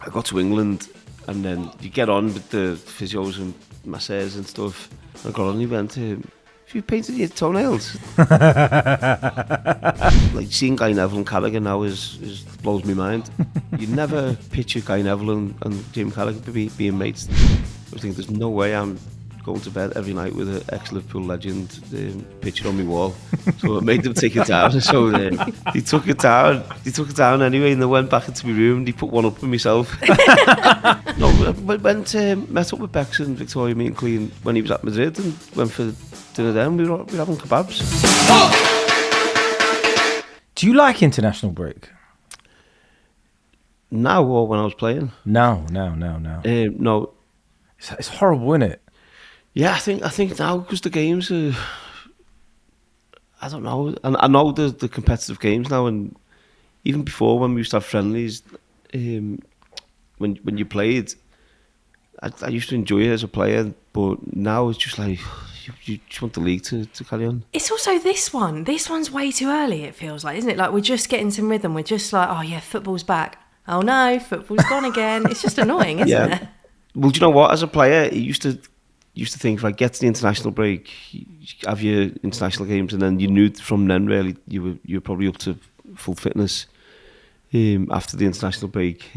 I got to England, and then you get on with the physios and masseurs and stuff. I got on and he went, have you painted your toenails? Like seeing Guy Neville and Carragher now is blows my mind. You never picture Guy Neville and Jim Carragher being mates. I think there's no way I'm going to bed every night with an ex-Liverpool legend picture on my wall. So I made them take it down. So he took it down. He took it down anyway, and they went back into my room and he put one up for myself. No, I went met up with Becks and Victoria, me and Queen, when he was at Madrid, and went for dinner then. We were having kebabs. Do you like international break? Now or when I was playing? No. No. It's horrible, isn't it? Yeah, I think now, because the games are, I don't know, and I know the competitive games now, and even before when we used to have friendlies, when you played, I used to enjoy it as a player, but now it's just like, you just want the league to carry on. It's also this one. This one's way too early, it feels like, isn't it? Like, we're just getting some rhythm. We're just like, oh yeah, football's back. Oh no, football's gone again. It's just annoying, isn't it? Well, do you know what? As a player, you used to think, if I get to the international break, you have your international games, and then you knew from then really you were probably up to full fitness after the international break.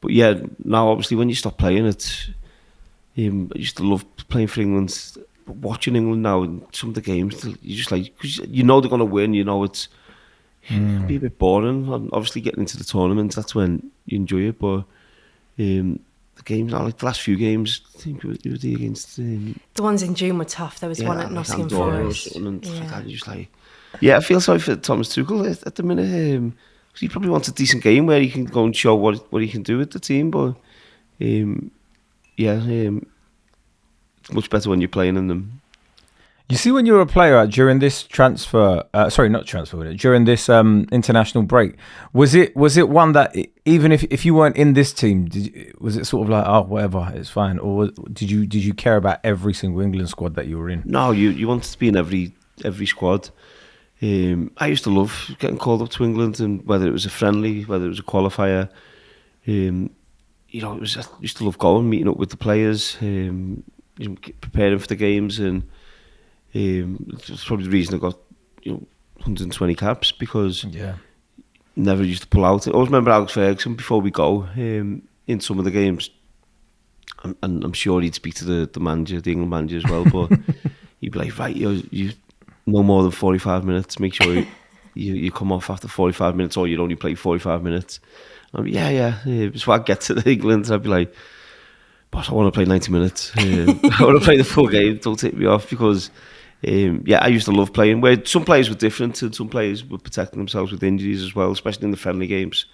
But yeah, now obviously when you stop playing it, I used to love playing for England. But watching England now and some of the games, you just like, because you know they're going to win. You know it's it'd be a bit boring. And obviously getting into the tournament, that's when you enjoy it. But the games now, like the last few games, I think it was against the ones in June were tough. There was one at Nottingham Forest. And like that, just like, I feel sorry for Thomas Tuchel at the minute. He probably wants a decent game where he can go and show what he can do with the team. But it's much better when you're playing in them. You see, when you were a player during this during this international break, was it one that even if you weren't in this team, was it sort of like, oh, whatever, it's fine, or did you care about every single England squad that you were in? No, you wanted to be in every squad. I used to love getting called up to England, and whether it was a friendly, whether it was a qualifier, I used to love going, meeting up with the players, preparing for the games, and it's probably the reason I got 120 caps, because never used to pull out. I always remember Alex Ferguson before we go in some of the games, and I'm sure he'd speak to the manager, the England manager as well, but he'd be like, right, you no more than 45 minutes, make sure you come off after 45 minutes, or you'd only play 45 minutes. I'd be, so I'd get to England and I'd be like, boss, I want to play 90 minutes. I want to play the full game, don't take me off, because I used to love playing, where some players were different and some players were protecting themselves with injuries as well, especially in the friendly games.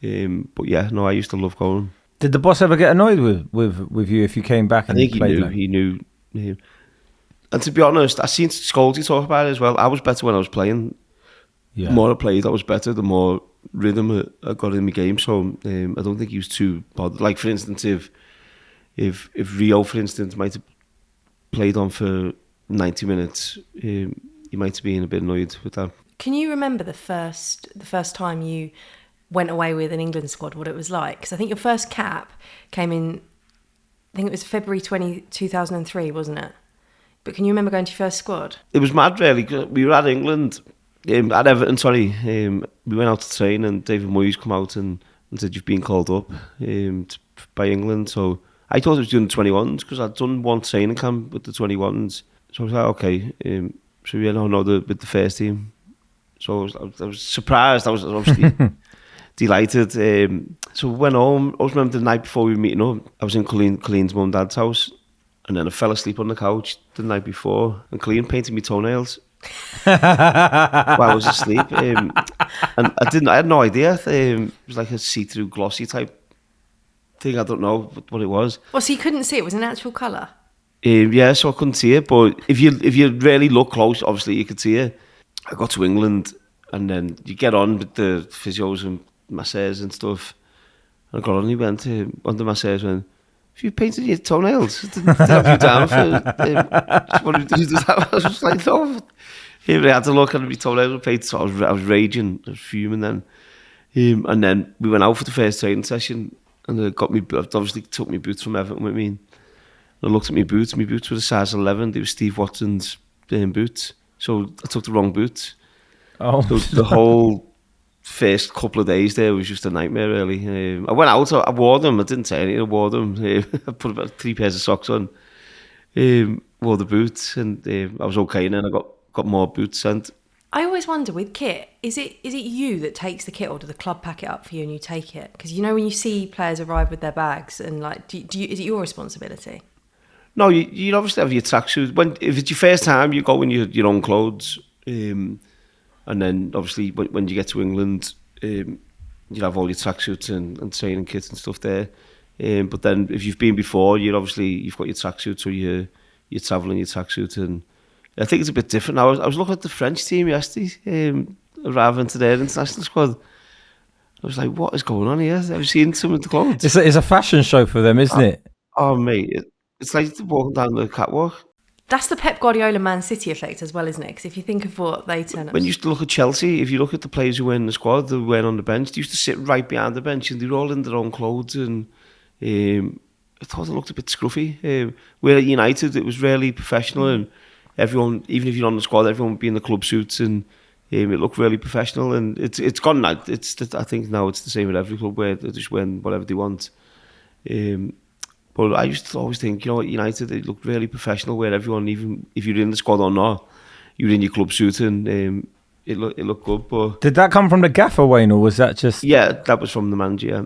But I used to love going. Did the boss ever get annoyed with you if you came back and played? He knew. And to be honest, I seen Scholesy talk about it as well. I was better when I was playing. Yeah. The more I played, I was better. The more rhythm I got in my game. So I don't think he was too bothered. Like, for instance, if Rio, for instance, might have played on for 90 minutes, he might have been a bit annoyed with that. Can you remember the first time you went away with an England squad, what it was like? Because I think your first cap came in, I think it was February 2003, wasn't it? But can you remember going to your first squad? It was mad, really. We were at England, at Everton, sorry. We went out to train, and David Moyes come out and said, you've been called up by England. So I thought it was doing the 21s, because I'd done one training camp with the 21s. So I was like, okay, so with the first team. So I was surprised. I was obviously delighted. So we went home. I always remember the night before we were meeting up, I was in Colleen's mum and dad's house, and then I fell asleep on the couch the night before, and Colleen painted me toenails while I was asleep. And I had no idea. It was like a see-through glossy type thing. I don't know what it was. Well, so you couldn't see it? Was an actual colour? So I couldn't see it, but if you really look close, obviously you could see it. I got to England, and then you get on with the physios and masseurs and stuff. And I got on, and he went on the masseurs, went, have you painted your toenails? Did I have you down for what did you do that? I was like, no. I had to look at my toenails were painted, so I was raging, I was fuming then. And then we went out for the first training session, and I obviously took my boots from Everton with me. And I looked at my boots were a size 11. They were Steve Watson's boots. So I took the wrong boots. Oh, so the whole first couple of days there was just a nightmare, really. I went out, I wore them. I didn't say anything. I wore them. I put about 3 pairs of socks on. Wore the boots, and I was okay. And then I got more boots sent. I always wonder with kit, is it you that takes the kit, or do the club pack it up for you and you take it? Because you know when you see players arrive with their bags, and like, is it your responsibility? No, you obviously have your tracksuit. If it's your first time, you go in your own clothes, and then obviously when you get to England, you have all your tracksuits and training kits and stuff there. But then if you've been before, you've got your tracksuit, or you're travelling your tracksuit, and I think it's a bit different now. I was looking at the French team yesterday, arriving to their international squad. I was like, what is going on here? I've seen some of the clothes. it's a fashion show for them, isn't it? Oh, mate, it's like walking down the catwalk. That's the Pep Guardiola Man City effect as well, isn't it? Because if you think of what they turn up... When you used to look at Chelsea, if you look at the players who were in the squad, they were on the bench, they used to sit right behind the bench, and they were all in their own clothes, and I thought it looked a bit scruffy. Where at United, it was really professional, and everyone, even if you're on the squad, everyone would be in the club suits, and it looked really professional. And it's gone now. I think now it's the same at every club, where they just wear whatever they want. But I used to always think, at United, it looked really professional, where everyone, even if you're in the squad or not, you're in your club suit, and it looked good. But did that come from the gaffer, Wayne, or was that just... Yeah, that was from the manager, yeah.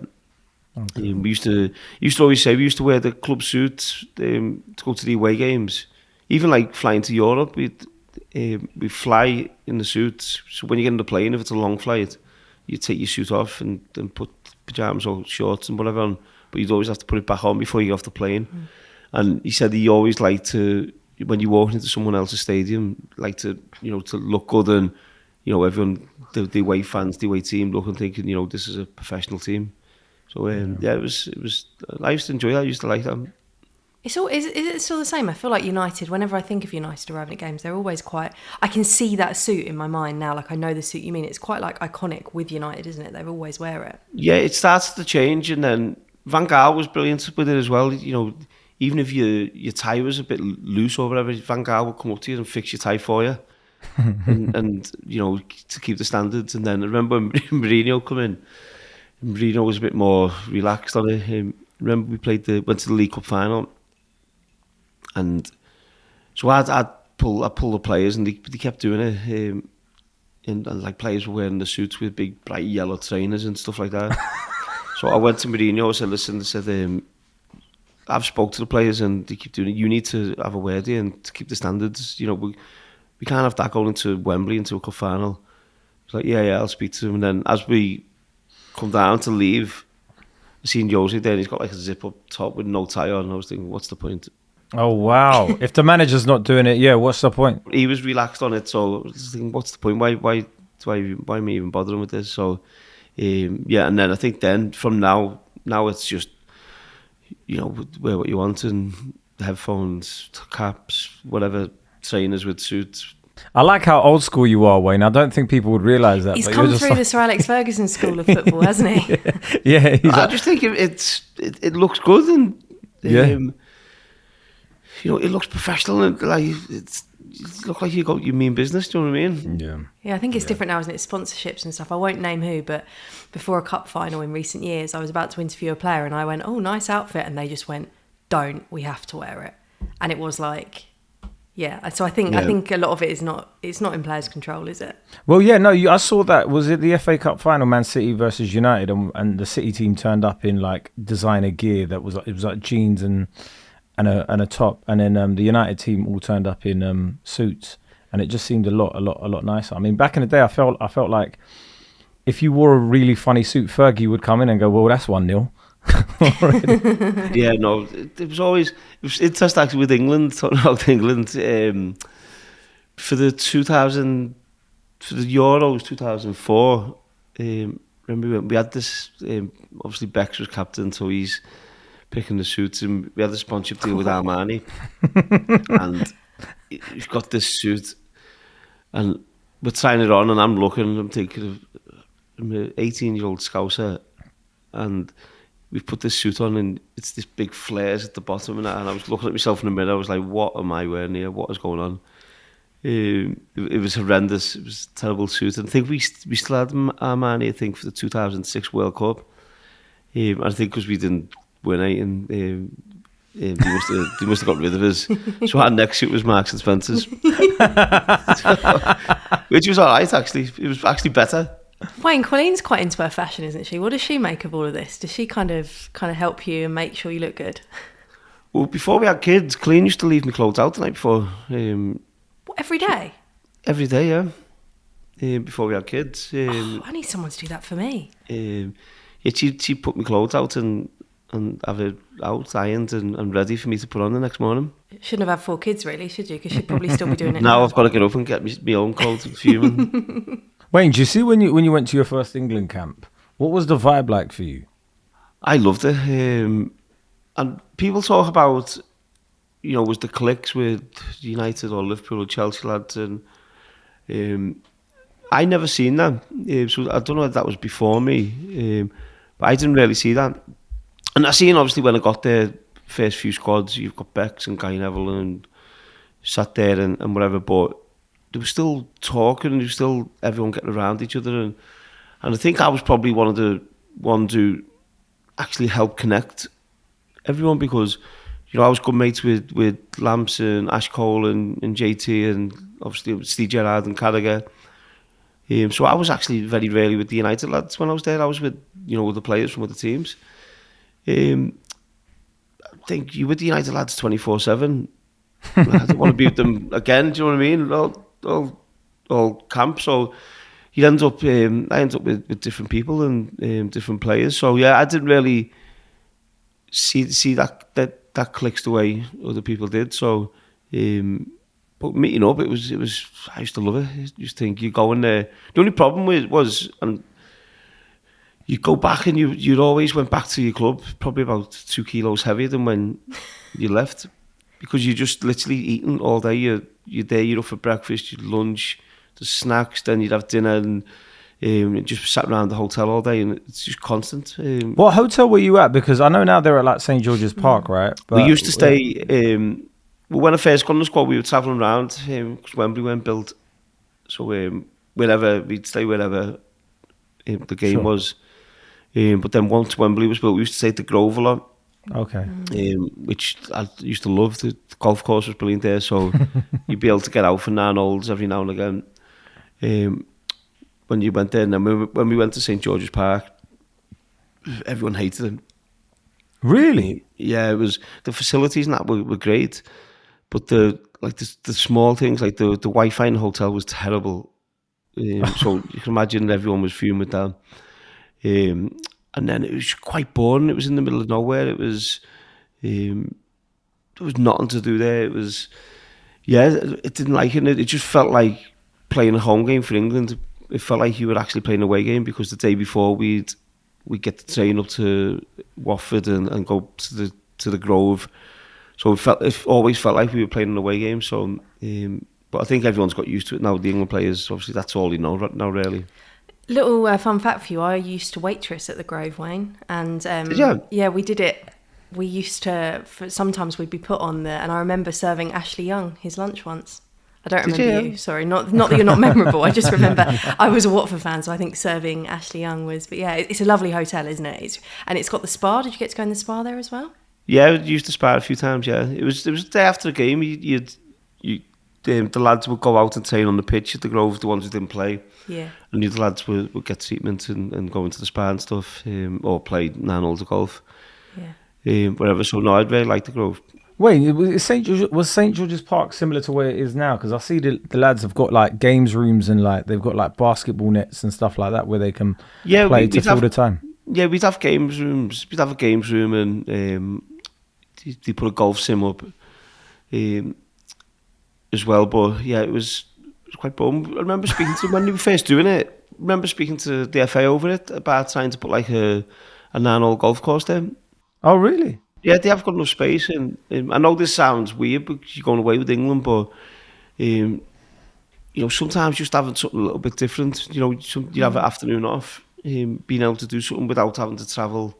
Okay. We used to always say we used to wear the club suits to go to the away games. Even like flying to Europe, we'd fly in the suits. So when you get on the plane, if it's a long flight, you take your suit off and put pyjamas or shorts and whatever on. But you'd always have to put it back on before you get off the plane. And he said he always liked to, when you walk into someone else's stadium, like to look good, and everyone, the away fans, the away team, look and thinking, this is a professional team. So it was. I used to enjoy that. I used to like that. Is it still the same? I feel like United, whenever I think of United arriving at games, they're always quite... I can see that suit in my mind now. Like, I know the suit you mean. It's quite like iconic with United, isn't it? They always wear it. Yeah, it starts to change, and then Van Gaal was brilliant with it as well. Even if your tie was a bit loose or whatever, Van Gaal would come up to you and fix your tie for you, and to keep the standards. And then I remember when Mourinho come in. Mourinho was a bit more relaxed on it. Remember we went to the League Cup final, and so I pulled the players, and they kept doing it. And like players were wearing the suits with big bright yellow trainers and stuff like that. So I went to Mourinho. I said, "Listen," I've spoke to the players, and they keep doing it. You need to have a word here and to keep the standards. We can't have that going into Wembley into a cup final. He's like, yeah, I'll speak to him. And then as we come down to leave, I seen Jose there, and he's got like a zip up top with no tie on, and I was thinking, what's the point? Oh wow. If the manager's not doing it, what's the point? He was relaxed on it, so I was thinking, what's the point? Why am I even bothering with this? So and then I think from now it's just wear what you want, and headphones, caps, whatever, trainers with suits. I like how old school you are, Wayne. I don't think people would realise that. He's come through the Sir Alex Ferguson school of football, hasn't he? Yeah. I just think it looks good, and it looks professional, and like it looks like you mean business. Do you know what I mean? Yeah. I think it's different now, isn't it? Sponsorships and stuff. I won't name who, but before a cup final in recent years, I was about to interview a player, and I went, "Oh, nice outfit," and they just went, "Don't. We have to wear it," and it was like. Yeah, so I think a lot of it is it's not in players' control, is it? Well, I saw that. Was it the FA Cup final, Man City versus United, and the City team turned up in like designer gear that was like, it was like jeans and a top, and then the United team all turned up in suits, and it just seemed a lot nicer. I mean, back in the day, I felt like if you wore a really funny suit, Fergie would come in and go, "Well, that's 1-0." Yeah, no, it was interesting actually with England, talking about England, for the Euros 2004, remember we had this, obviously Becks was captain, so he's picking the suits, and we had a sponsorship deal with Armani, and he's got this suit, and we're trying it on, and I'm thinking of, I'm an 18-year-old Scouser, and we've put this suit on and it's this big flares at the bottom, and I was looking at myself in the mirror. I was like, what am I wearing here? What is going on? It was horrendous. It was a terrible suit. And I think we still had Armani, I think, for the 2006 World Cup. I think because we didn't win it, and they must have got rid of us. So our next suit was Marks and Spencer's, which was all right, actually. It was actually better. Wayne, Colleen's quite into her fashion, isn't she? What does she make of all of this? Does she kind of help you and make sure you look good? Well, before we had kids, Colleen used to leave me clothes out the night before. What, every day? Every day, yeah. Before we had kids. I need someone to do that for me. Yeah, she put my clothes out and have it out, ironed and ready for me to put on the next morning. Shouldn't have had 4 kids, really, should you? Because she'd probably still be doing it now. now. I've got to get up and get my own clothes fuming. Wayne, do you see when you went to your first England camp, what was the vibe like for you? I loved it. And people talk about, was the cliques with United or Liverpool or Chelsea lads, and I never seen that. So I don't know if that was before me, but I didn't really see that. And I seen, obviously, when I got there, first few squads, you've got Becks and Neville and sat there and whatever, but there was still talking, and there was still everyone getting around each other, and I think I was probably one of the ones who actually helped connect everyone, because I was good mates with Lamps and Ash Cole and JT, and obviously Steve Gerrard and Carragher. So I was actually very rarely with the United lads when I was there. I was with with the players from other teams. I think you with the United lads 24/7. I don't want to be with them again. Do you know what I mean? All camp. So I end up with different people and different players. So yeah, I didn't really see that clicks the way other people did. So, but meeting up, it was. I used to love it. I just think you go in there. The only problem was, and you go back and you always went back to your club probably about 2 kilos heavier than when you left, because you're just literally eating all day. You're there. You're up for breakfast, your lunch, the snacks, then you'd have dinner, and just sat around the hotel all day, and it's just constant. What hotel were you at? Because I know now they're at like St George's Park, right? But we used to stay. When I first got in the squad, we were travelling around because Wembley weren't built. So we'd stay wherever the game was. But then once Wembley was built, we used to stay at the Grove a lot. Okay. Which I used to love. The golf course was brilliant there, so you'd be able to get out for 9 holes every now and again. When you went there, and then when we went to St George's Park, everyone hated it. Really? Yeah, it was, the facilities and that were great, but the small things, like the Wi-Fi in the hotel was terrible. So you can imagine everyone was fuming with that. And then it was quite boring. It was in the middle of nowhere. It was there was nothing to do there. It was, it didn't like it. It just felt like playing a home game for England. It felt like you were actually playing a away game, because the day before we'd get the train up to Watford and go to the Grove. So it always felt like we were playing an away game. So, but I think everyone's got used to it now. The England players, obviously, that's all they know right now, really. Little fun fact for you: I used to waitress at the Grove, Wayne, and yeah, we did it. We used to. Sometimes we'd be put on there, and I remember serving Ashley Young his lunch once. I don't remember you. Sorry, not that you're not memorable. I just remember I was a Watford fan, so I think serving Ashley Young was. But yeah, it's a lovely hotel, isn't it? It's got the spa. Did you get to go in the spa there as well? Yeah, I used to spa a few times. Yeah, it was the day after the game. The lads would go out and train on the pitch at the Grove, the ones who didn't play. Yeah. And the other lads would get treatment and go into the spa and stuff, or play 9 holes of golf. Yeah. Whatever. So no, I'd really like the Grove. Wait, was St George's Park similar to where it is now? Because I see the lads have got like games rooms, and like they've got like basketball nets and stuff like that where they can play to fill the time. Yeah, we'd have games rooms. We'd have a games room, and they put a golf sim up as well. But yeah, it was quite boring. I remember speaking to when we were first doing it. I remember speaking to the FA over it about trying to put like a 9-hole golf course there. Oh, really? Yeah, they have got enough space, and I know this sounds weird because you're going away with England, but sometimes just having something a little bit different. You have an afternoon off, being able to do something without having to travel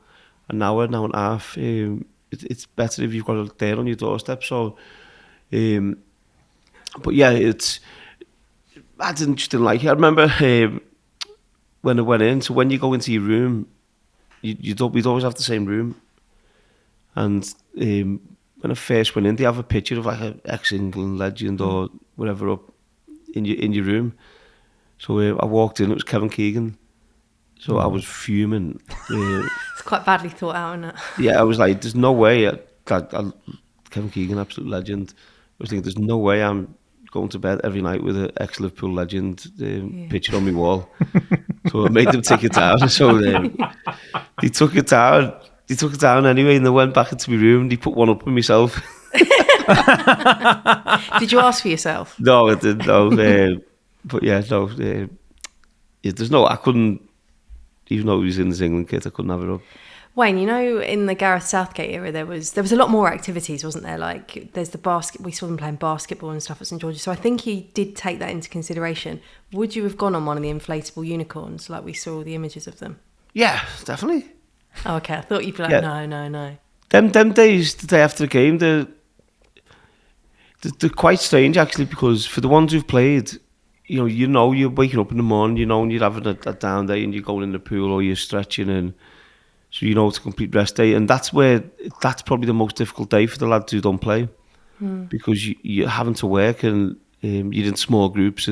an hour and a half. It's better if you've got it there on your doorstep. So, but yeah, I just didn't like it. I remember when I went in. So when you go into your room, we'd always have the same room. And when I first went in, they have a picture of like an ex-England legend or whatever up in your room. So I walked in, it was Kevin Keegan. So I was fuming. It's quite badly thought out, isn't it? Yeah, I was like, there's no way. Kevin Keegan, absolute legend. I was thinking, there's no way I'm going to bed every night with an ex-Liverpool legend picture on my wall. So I made them take it down. So they took it down. They took it down anyway, and they went back into my room. And they put one up with myself. Did you ask for yourself? No, I didn't. No, but yeah, no. There's no. I couldn't. Even though he was in his England kit, I couldn't have it up. Wayne, you know, in the Gareth Southgate era, there was a lot more activities, wasn't there? Like, there's the basket. We saw them playing basketball and stuff at St George's. So I think he did take that into consideration. Would you have gone on one of the inflatable unicorns, like we saw the images of them? Yeah, definitely. Oh, okay. I thought you'd be like, no. Them days, the day after the game, they're quite strange actually, because for the ones who've played, you know you're waking up in the morning, and you're having a down day and you're going in the pool or you're stretching, and so it's a complete rest day, and that's probably the most difficult day for the lads who don't play, because you're having to work and you're in small groups.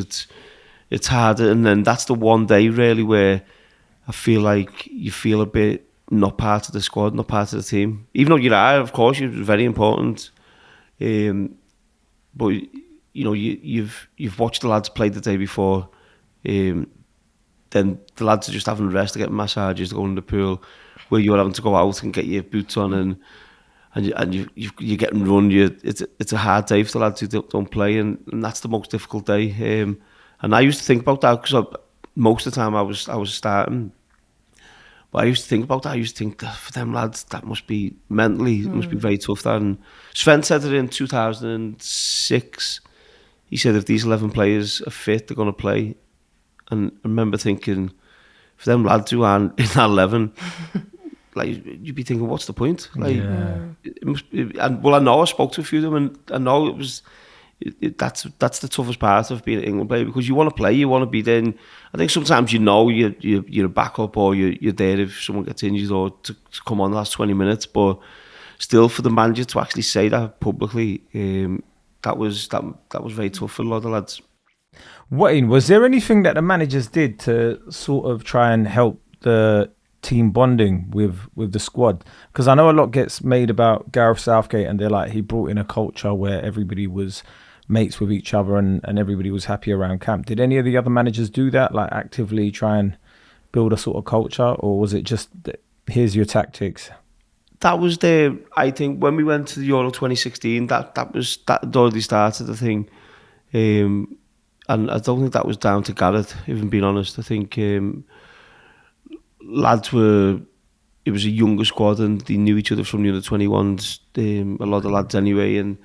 It's harder, and then that's the one day really where I feel like you feel a bit not part of the squad, not part of the team, even though you are, of course, you're very important, but you've watched the lads play the day before, then the lads are just having a rest, they're getting massages, they're going in the pool, where you're having to go out and get your boots on and you're getting run. It's a hard day for the lads who don't play, and that's the most difficult day. And I used to think about that because most of the time I was starting. But I used to think about that. I used to think that for them lads, that must be mentally, it must be very tough. That. And Sven said it in 2006. He said if these 11 players are fit, they're going to play. And I remember thinking, for them lads who aren't in that 11, like you'd be thinking, what's the point? Like, it must be, and I know I spoke to a few of them, and I know it was. That's the toughest part of being an England player, because you want to play, you want to be there. I think sometimes you're a backup, or you're there if someone gets injured, or to come on the last 20 minutes. But still, for the manager to actually say that publicly, that was very tough for a lot of lads. Wayne, was there anything that the managers did to sort of try and help the team bonding with the squad? Because I know a lot gets made about Gareth Southgate, and they're like, he brought in a culture where everybody was mates with each other and everybody was happy around camp. Did any of the other managers do that, like actively try and build a sort of culture, or was it just here's your tactics? That was I think when we went to the Euro 2016, that had already started, I think, and I don't think that was down to Gareth, if I'm being honest. I think lads it was a younger squad and they knew each other from the under-21s, a lot of lads anyway, and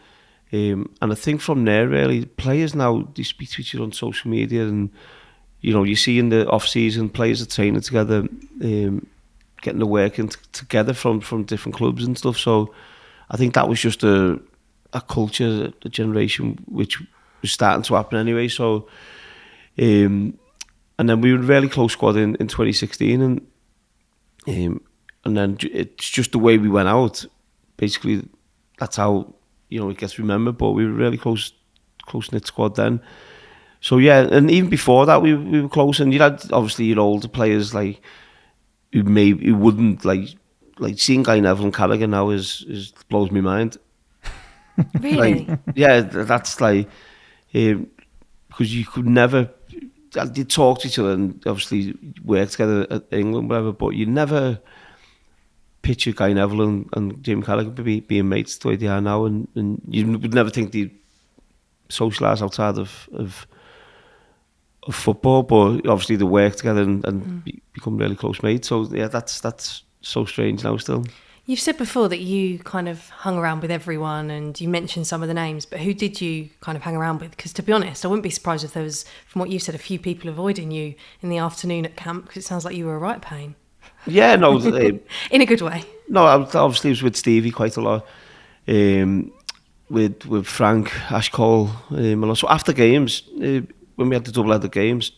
I think from there really, players now, they speak to each other on social media, and you see in the off-season players are training together, getting to working together from different clubs and stuff. So I think that was just a culture, a generation which was starting to happen anyway. So and then we were a really close squad in 2016, and then it's just the way we went out. Basically, that's how it gets remembered. But we were a really close knit squad then. So yeah, and even before that, we were close. And you had obviously your older players like who wouldn't like seeing Guy Neville and Carragher now is blows my mind. Really? Like, yeah, that's like because you could never. They talk to each other and obviously work together at England, whatever, but you never picture Guy Neville and Jamie Carragher being mates the way they are now, and you would never think they'd socialise outside of football, but obviously they work together and become really close mates. So yeah, that's so strange now still. You've said before that you kind of hung around with everyone, and you mentioned some of the names, but who did you kind of hang around with? Because to be honest, I wouldn't be surprised if there was, from what you said, a few people avoiding you in the afternoon at camp, because it sounds like you were a right pain. Yeah, no. In a good way. No, I obviously was with Stevie quite a lot. With Frank, Ash Cole, and also after games, when we had the double-header games,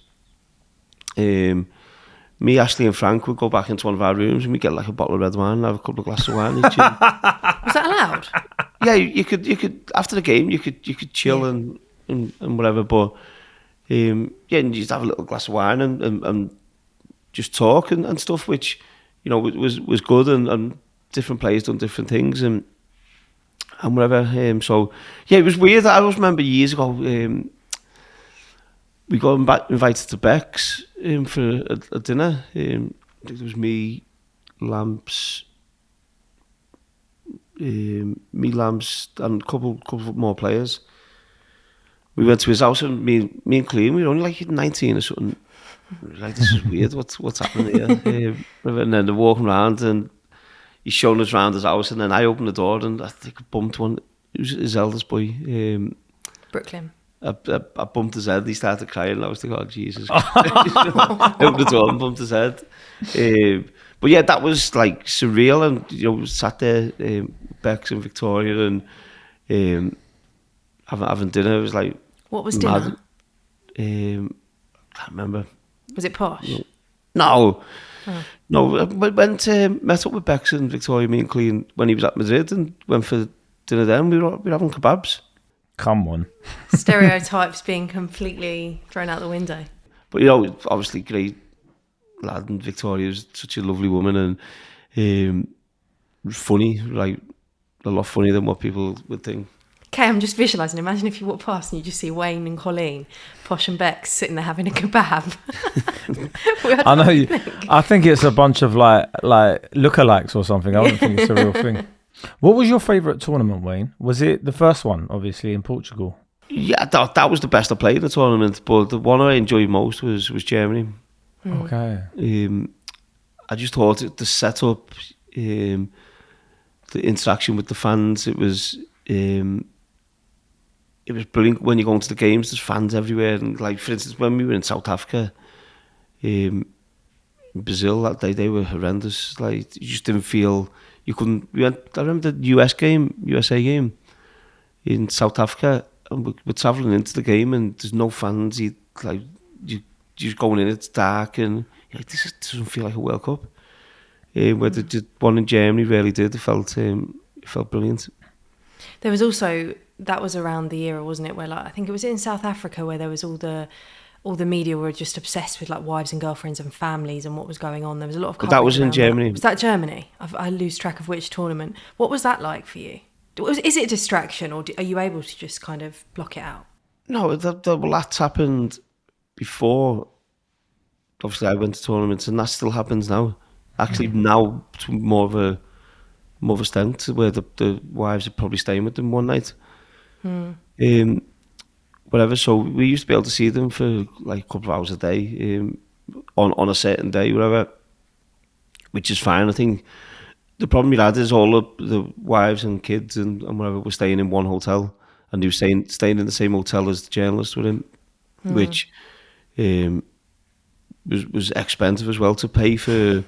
me, Ashley and Frank would go back into one of our rooms and we'd get like a bottle of red wine and have a couple of glasses of wine each. Was that allowed? Yeah, you could after the game you could chill and whatever, but and you just have a little glass of wine and just talk and stuff, which was good, and different players done different things and whatever. So yeah, it was weird. I always remember years ago we got invited to Becks for a dinner. I think it was me, Lamps, and a couple more players. We went to his house and me and Clean, we were only like 19 or something. We were like, this is weird, what's happening here? And then they're walking around and he's showing us around his house, and then I opened the door and I think I bumped one. It was his eldest boy. Brooklyn. I bumped his head. He started crying. And I was like, "Oh Jesus!" I opened the door and bumped his head. But yeah, that was like surreal, and we sat there, Becks and Victoria, and having dinner. It was like, what was dinner? Can't remember. Was it posh? No. No. I went met up with Becks and Victoria, me and Clean, when he was at Madrid, and went for dinner. Then we were having kebabs. Come on. Stereotypes being completely thrown out the window. But obviously great lad, and Victoria's such a lovely woman, and funny, like a lot funnier than what people would think. Okay, I'm just visualising. Imagine if you walk past and you just see Wayne and Colleen, Posh and Becks, sitting there having a kebab. I know. I think it's a bunch of like lookalikes or something. I don't think it's a real thing. What was your favourite tournament, Wayne? Was it the first one, obviously, in Portugal? Yeah, that was the best I played in the tournament, but the one I enjoyed most was Germany. Okay. I just thought the setup, the interaction with the fans, it was brilliant. When you go into the games, there's fans everywhere, and like, for instance, when we were in South Africa, in Brazil that day, they were horrendous. Like, you just didn't feel... You couldn't. I remember the USA game in South Africa, and we're travelling into the game, and there's no fans. You're just going in. It's dark, and you're like, this doesn't feel like a World Cup. Where the one in Germany really did. It felt brilliant. There was also, that was around the era, wasn't it? Where, like, I think it was in South Africa, where there was all the media were just obsessed with like wives and girlfriends and families and what was going on. There was a lot of coverage. That was in Germany. That. Was that Germany? I lose track of which tournament. What was that like for you? Is it a distraction, or are you able to just kind of block it out? No, that's happened before. Obviously, I went to tournaments, and that still happens now. Actually, now to more of a extent, where the wives are probably staying with them one night. Whatever, so we used to be able to see them for like a couple of hours a day, on a certain day, whatever, which is fine. I think the problem we had is all of the wives and kids and whatever were staying in one hotel, and they were staying in the same hotel as the journalists were in, which was expensive as well to pay for.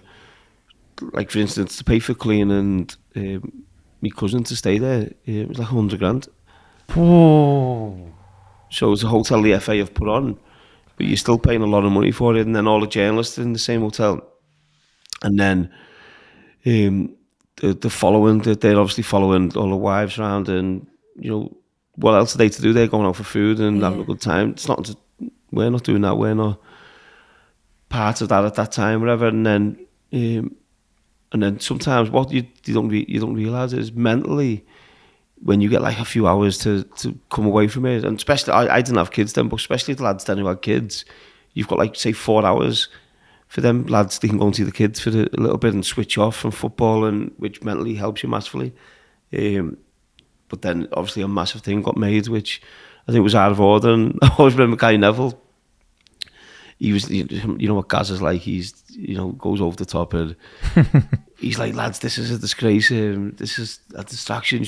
Like, for instance, to pay for Clean and my cousin to stay there, it was like $100,000. Oh. So it's a hotel the FA have put on, but you're still paying a lot of money for it. And then all the journalists are in the same hotel. And then the following, they're obviously following all the wives around, and what else are they to do? They're going out for food and having a good time. We're not doing that. We're not part of that at that time, whatever. And then sometimes what you don't realise is mentally, when you get like a few hours to come away from it, and especially I didn't have kids then, but especially the lads then who had kids, you've got like, say, 4 hours for them lads. They can go and see the kids for a little bit and switch off from football, and which mentally helps you massively. But then obviously a massive thing got made, which I think was out of order. And I always remember Guy Neville. He was, what Gaz is like. He's, goes over the top, and he's like, lads, this is a disgrace. This is a distraction.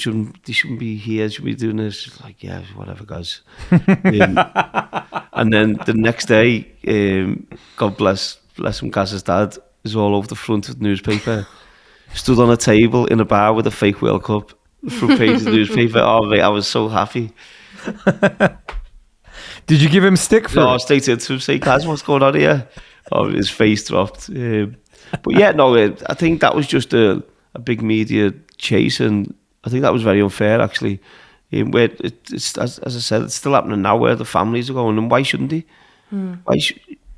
They shouldn't be here. Should be doing this. Like, yeah, whatever, guys. And then the next day, God bless him, Gaz's dad. is all over the front of the newspaper. Stood on a table in a bar with a fake World Cup, front page of the newspaper. Oh, mate, I was so happy. Did you give him stick for I it? stayed into him, say, Kaz, what's going on here? Oh, his face dropped. But yeah, no, I think that was just a big media chase, and I think that was very unfair, actually. Where it's as I said, it's still happening now, where the families are going, and why shouldn't they? Why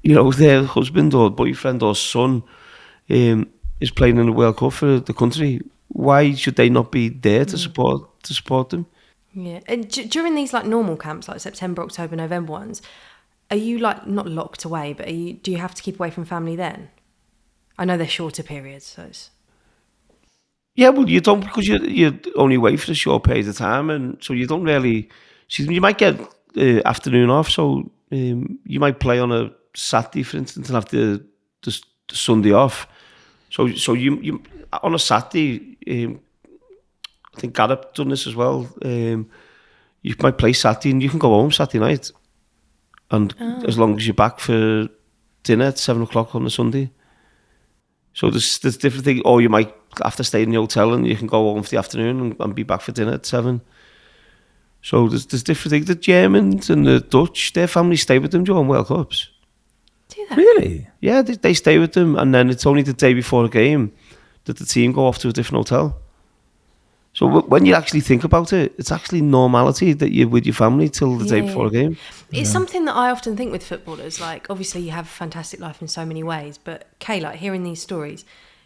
their husband or boyfriend or son is playing in the World Cup for the country. Why should they not be there to support them? Yeah, and during these like normal camps, like September, October, November ones, are you like not locked away, but do you have to keep away from family then? I know they're shorter periods, so it's... Yeah, well, you don't, because you're only away for a short period of time, and so you don't really. You might get afternoon off, so you might play on a Saturday, for instance, and have the Sunday off. So you on a Saturday, I think Gareth done this as well. You might play Saturday, and you can go home Saturday night, and as long as you're back for dinner at 7:00 on the Sunday. So there's different things, or you might have to stay in the hotel and you can go home for the afternoon and be back for dinner at 7. So there's different things. The Germans and the Dutch, their families stay with them during World Cups. Do that? Really? Yeah, they stay with them, and then it's only the day before a game that the team go off to a different hotel. So when you actually think about it, it's actually normality that you're with your family till the day before a game. It's something that I often think with footballers. Like, obviously, you have a fantastic life in so many ways, but Kay, like hearing these stories,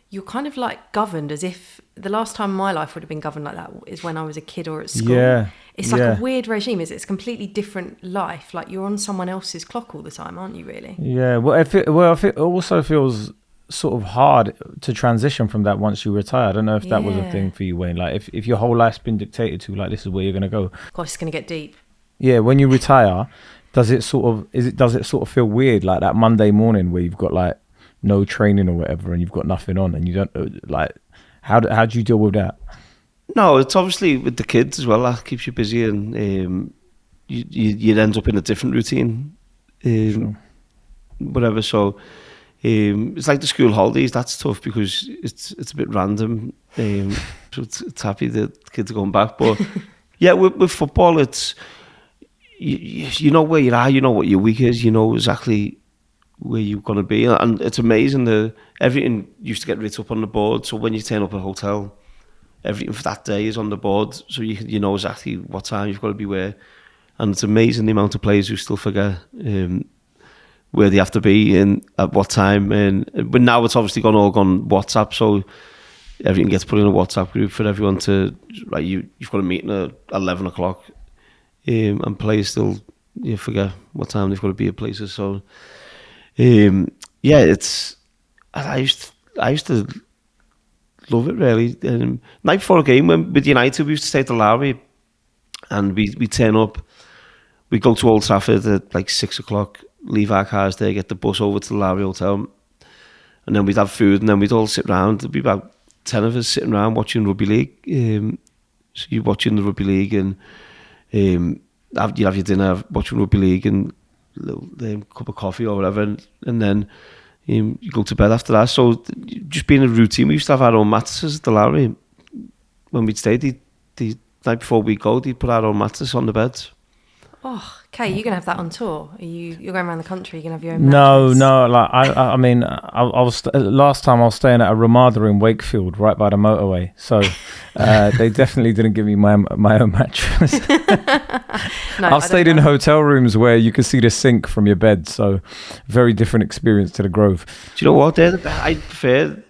you're kind of like governed as if the last time my life would have been governed like that is when I was a kid or at school. Yeah. It's like a weird regime. It's a completely different life. Like you're on someone else's clock all the time, aren't you? Really? Yeah. Well, it also feels sort of hard to transition from that once you retire. I don't know if that was a thing for you, Wayne. Like if your whole life's been dictated to, like, this is where you're gonna go. Gosh, it's gonna get deep. Yeah. When you retire, does it sort of feel weird, like that Monday morning where you've got like no training or whatever and you've got nothing on and you don't like, how do you deal with that? No, it's obviously with the kids as well. That keeps you busy, and you end up in a different routine, whatever. So it's like the school holidays. That's tough because it's a bit random. So it's happy that the kids are going back, but yeah, with football, it's you know where you are, you know what your week is, you know exactly where you're going to be, and it's amazing that everything used to get written up on the board. So when you turn up at a hotel, everything for that day is on the board, so you know exactly what time you've got to be where. And it's amazing the amount of players who still forget where they have to be and at what time. But now it's obviously gone WhatsApp, so everything gets put in a WhatsApp group for everyone to, right, you've got a meeting at 11 o'clock, and players still forget what time they've got to be at places. So yeah, it's I used to love it, really. Night before a game, with United, we used to stay at the Lowry, and we turn up. We go to Old Trafford at like 6 o'clock, leave our cars there, get the bus over to the Lowry Hotel, and then we'd have food, and then we'd all sit round. There'd be about 10 of us sitting around watching rugby league. So you're watching the rugby league, and you have your dinner, watching rugby league, and a little cup of coffee or whatever, and then you go to bed after that. So just being a routine, we used to have our own mattresses at the Lowry. When we'd stay, the night before we go, they'd put our own mattress on the bed. Oh, Kay, you're gonna have that on tour? You're going around the country? You're gonna have your own mattress? No. Like I mean, I was last time I was staying at a Ramada in Wakefield, right by the motorway. So they definitely didn't give me my own mattress. No, I've stayed in hotel rooms where you could see the sink from your bed. So very different experience to the Grove. Do you know what? I prefer,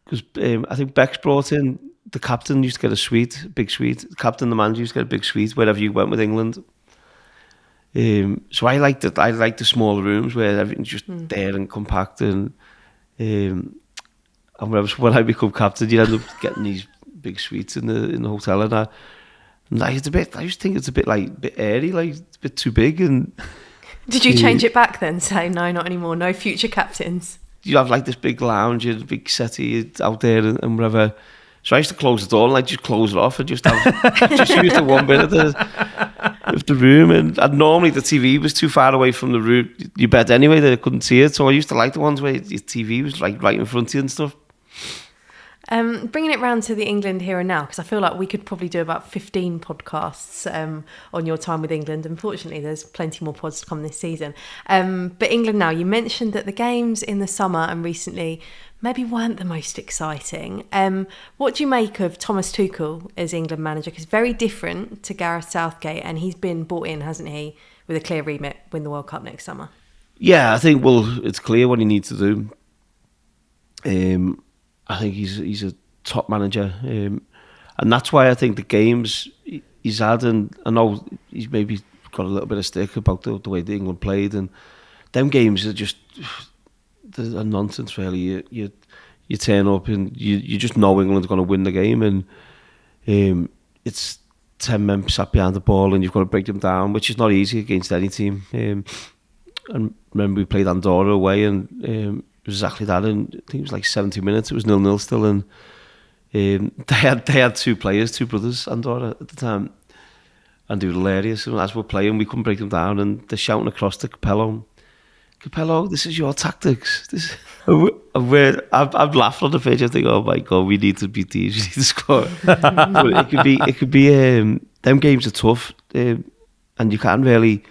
because I think Becks brought in, the captain used to get a suite, big suite. The captain, the manager used to get a big suite wherever you went with England. So I like the smaller rooms where everything's just there and compact, and when I become captain, you end up getting these big suites in the hotel, and like it's a bit. I just think it's a bit airy, like it's a bit too big. And did you change it back then? Say no, not anymore. No future captains. You have like this big lounge and a big settee out there and whatever. So I used to close the door and just close it off and just use the one bit of the. of the room, and normally the TV was too far away from the room, your bed anyway, that I couldn't see it. So I used to like the ones where your TV was like right in front of you and stuff. Bringing it round to the England here and now, because I feel like we could probably do about 15 podcasts on your time with England. Unfortunately, there's plenty more pods to come this season. But England now, you mentioned that the games in the summer and recently maybe weren't the most exciting. What do you make of Thomas Tuchel as England manager? Because very different to Gareth Southgate, and he's been brought in, hasn't he, with a clear remit, win the World Cup next summer. Yeah, I think, well, it's clear what he needs to do. I think he's a top manager, and that's why I think the games he's had, and I know he's maybe got a little bit of stick about the way the England played, and them games are just they're nonsense really. You turn up and you just know England's going to win the game, and it's 10 men sat behind the ball and you've got to break them down, which is not easy against any team. And remember we played Andorra away, and exactly that, and I think it was like 70 minutes, it was 0-0 still, and they had two brothers, Andorra at the time, and they were hilarious, and as we're playing we couldn't break them down, and they're shouting across to Capello, this is your tactics. I've laughed on the pitch. I think, oh my god, we need to beat these, we need to score. But it could be them games are tough, and you can't really,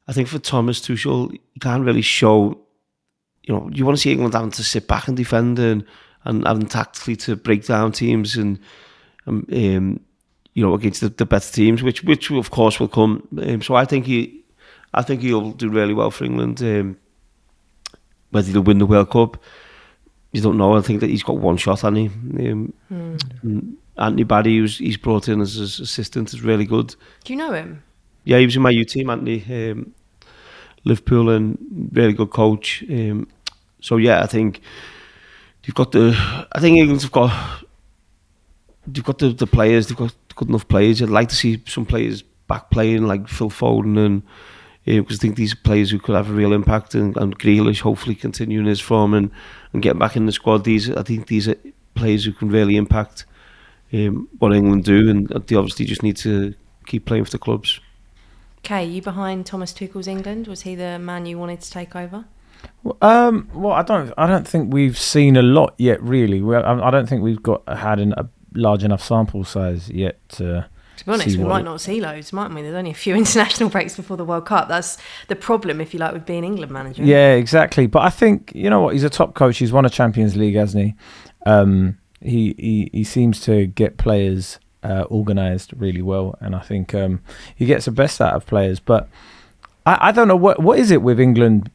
I think for Thomas Tuchel, you can't really show, you want to see England having to sit back and defend, and having tactically to break down teams, and against the better teams, which of course will come. So I think he'll do really well for England. Whether he'll win the World Cup, you don't know. I think that he's got one shot, hasn't he? Anthony Barry, who's he's brought in as his assistant, is really good. Do you know him? Yeah, he was in my U team, Anthony. Liverpool, and really good coach. So yeah, I think England's have got the players. They've got good enough players. I'd like to see some players back playing, like Phil Foden, and because I think these are players who could have a real impact, and Grealish hopefully continuing his form and getting back in the squad. I think these are players who can really impact what England do, and they obviously just need to keep playing for the clubs. Kay, you behind Thomas Tuchel's England? Was he the man you wanted to take over? Well, I don't think we've seen a lot yet. Really, I don't think we've had a large enough sample size yet. To be honest, we might not see loads, mightn't we? There's only a few international breaks before the World Cup. That's the problem, if you like, with being England manager. Yeah, exactly. But I think, you know what, he's a top coach. He's won a Champions League, hasn't he? He seems to get players organised really well, and I think he gets the best out of players. But I don't know what is it with England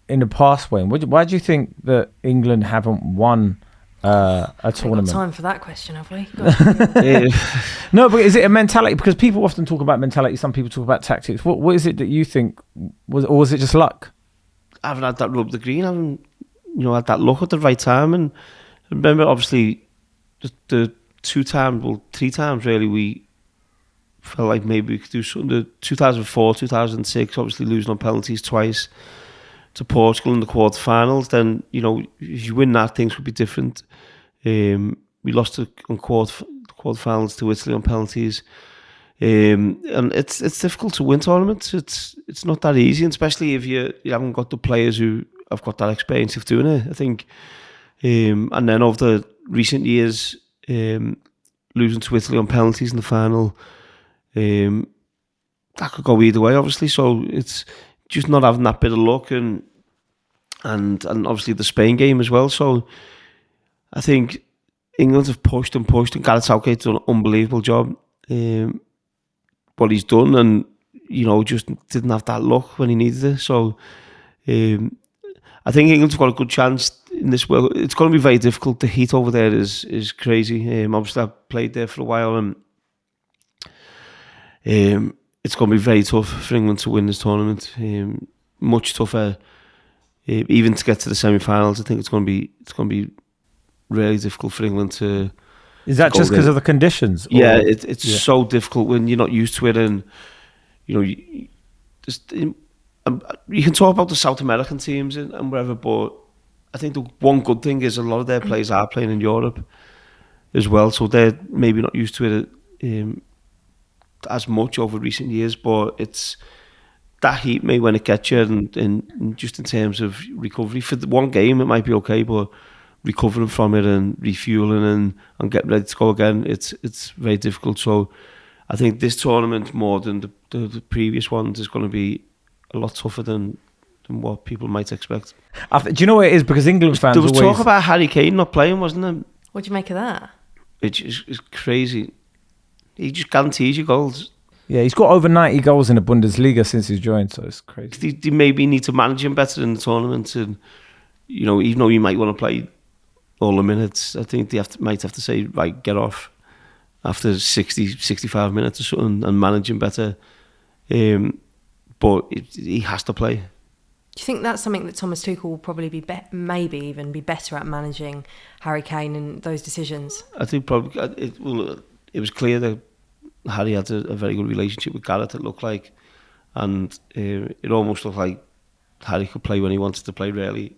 in the past, Wayne? Why do you think that England haven't won a tournament? Got time for that question, have we? No, but is it a mentality? Because people often talk about mentality. Some people talk about tactics. What is it that you think or was it just luck? I haven't had that rub the green. I haven't, had that luck at the right time. And I remember, obviously, the 3 times really we felt like maybe we could do something. The 2004, 2006, obviously losing on penalties twice to Portugal in the quarterfinals. Then if you win that, things would be different. We lost on quarterfinals to Italy on penalties, and it's difficult to win tournaments. It's not that easy, and especially if you haven't got the players who have got that experience of doing it. I think, and then over the recent years, losing to Italy on penalties in the final, that could go either way, obviously. So it's just not having that bit of luck, and obviously the Spain game as well. So I think England have pushed, and Gareth Southgate's done an unbelievable job. What he's done, and just didn't have that luck when he needed it. So I think England's got a good chance in this world. It's going to be very difficult. The heat over there is crazy. Obviously I've played there for a while, and it's going to be very tough for England to win this tournament. Much tougher, even to get to the semi-finals. I think it's going to be really difficult for England to. Is that just because of the conditions? Yeah, it's so difficult when you're not used to it, and you can talk about the South American teams and wherever, but I think the one good thing is a lot of their players are playing in Europe as well, so they're maybe not used to it as much over recent years, but it's that heat, mate, when it gets you, and just in terms of recovery. For the one game, it might be okay, but recovering from it and refueling and getting ready to go again, it's very difficult. So I think this tournament, more than the previous ones, is going to be a lot tougher than what people might expect. Do you know what it is? Because England fans there was always... talk about Harry Kane not playing, wasn't there? What do you make of that? It's crazy. He just guarantees you goals. Yeah, he's got over 90 goals in the Bundesliga since he's joined, so it's crazy. They maybe need to manage him better in the tournament, and even though you might want to play all the minutes, I think they might have to say, right, get off after 60, 65 minutes or something and manage him better. But he has to play. Do you think that's something that Thomas Tuchel will probably maybe even be better at, managing Harry Kane and those decisions? I think probably it was clear that Harry had a very good relationship with Gareth, it looked like, and it almost looked like Harry could play when he wanted to play, really.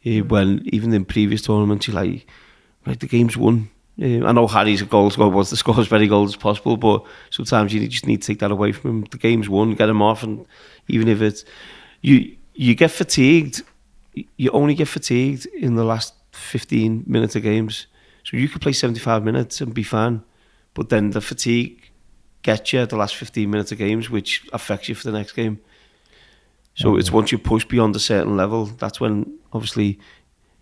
When even in previous tournaments, you're like, right, the game's won. I know Harry's a goal scorer, wants to score as many goals as possible, but sometimes you just need to take that away from him. The game's won, get him off, and even if it's... You get fatigued, you only get fatigued in the last 15 minutes of games. So you could play 75 minutes and be fine, but then the fatigue gets you the last 15 minutes of games, which affects you for the next game. So it's once you push beyond a certain level, that's when obviously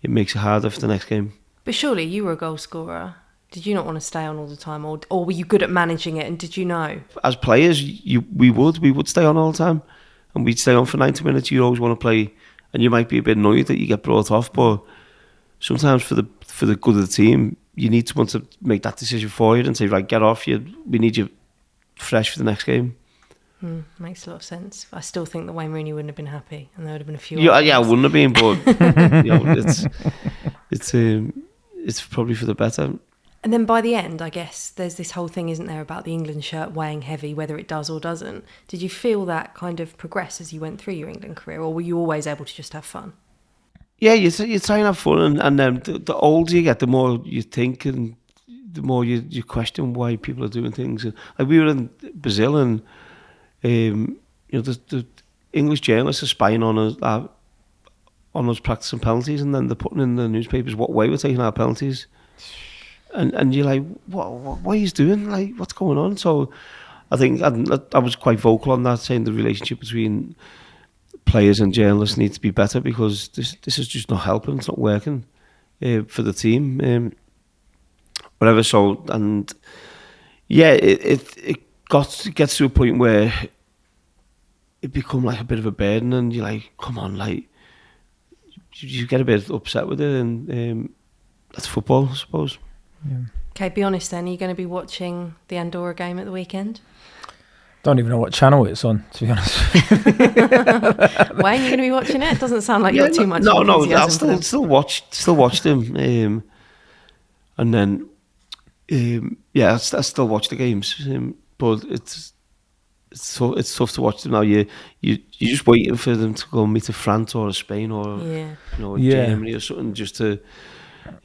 it makes it harder for the next game. But surely you were a goal scorer. Did you not want to stay on all the time, or were you good at managing it, and did you know? As players, we would stay on all the time, and we'd stay on for 90 minutes. You always want to play, and you might be a bit annoyed that you get brought off, but sometimes for the good of the team, you need someone to make that decision for you and say, right, get off, we need you fresh for the next game. Makes a lot of sense. I still think that Wayne Rooney wouldn't have been happy, and there would have been a few. Yeah, I wouldn't have been, but it's probably for the better. And then by the end, I guess there's this whole thing, isn't there, about the England shirt weighing heavy, whether it does or doesn't. Did you feel that kind of progress as you went through your England career, or were you always able to just have fun? Yeah, you try and have fun, and the older you get, the more you think, and the more you question why people are doing things. Like we were in Brazil, and the English journalists are spying on us practicing penalties, and then they're putting in the newspapers what way we're taking our penalties. And you're like, what are you doing? Like, what's going on? So I think I was quite vocal on that, saying the relationship between players and journalists needs to be better, because this is just not helping. It's not working for the team. Whatever. So, and yeah, it gets to a point where it become like a bit of a burden, and you're like, come on, like you get a bit upset with it, and that's football, I suppose. Yeah. Okay, be honest then, are you going to be watching the Andorra game at the weekend? Don't even know what channel it's on, to be honest. Wayne, you're going to be watching it? Doesn't sound like you've got too much enthusiasm. No, I'll still watch them. And then, I still watch the games. But it's tough to watch them now. You're just waiting for them to go meet a France or a Spain or Germany or something, just to...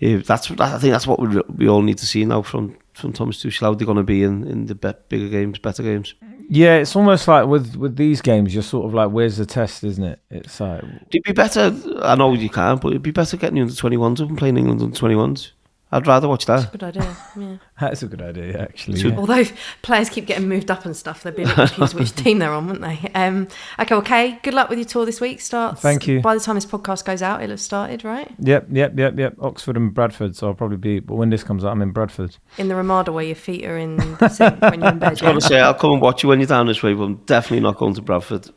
I think that's what we all need to see now from Thomas Tuchel, how they're going to be in the bigger games, better games. Yeah, it's almost like with these games, you're sort of like, where's the test, isn't it? It's like... It'd be better, I know you can't, but it'd be better getting the under-21s up and playing England under-21s. I'd rather watch that. That's a good idea, yeah. That's a good idea, actually. Yeah. Although players keep getting moved up and stuff, they'd be a bit confused which team they're on, wouldn't they? Okay, good luck with your tour this week. Thank you. By the time this podcast goes out, it'll have started, right? Yep. Oxford and Bradford, so I'll probably be... But when this comes out, I'm in Bradford. In the Ramada where your feet are in the sink when you're in bed. I was going to say, I'll come and watch you when you're down this way, but I'm definitely not going to Bradford.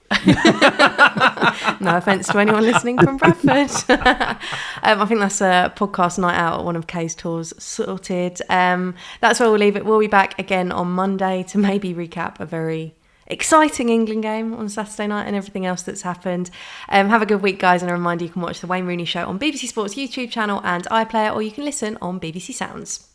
No offence to anyone listening from Bradford. I think that's a podcast night out at one of Kay's tours sorted. That's where we'll leave it. We'll be back again on Monday to maybe recap a very exciting England game on Saturday night and everything else that's happened. Have a good week, guys, and a reminder, you can watch the Wayne Rooney Show on BBC Sports YouTube channel and iPlayer, or you can listen on BBC Sounds.